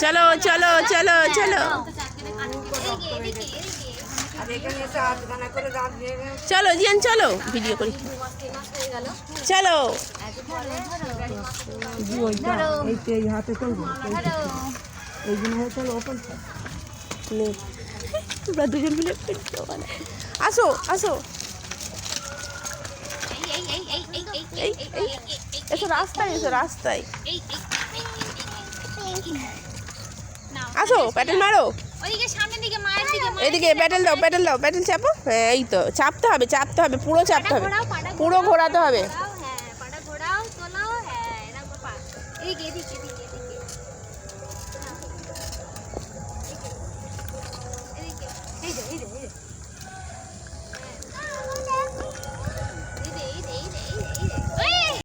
চলো চলো চলো চলো চলো জিয়ান চলো ভিডিও করি চলো তোমরা দুজন মিলে আসো আসো এসো রাস্তায় এসো রাস্তায় আসো প্যাটেল মারো এদিকে প্যাটেল দাও প্যাটেল দাও প্যাটেল চাপো হ্যাঁ এই তো চাপতে হবে পুরো চাপতে হবে পুরো ঘোরাতে হবে।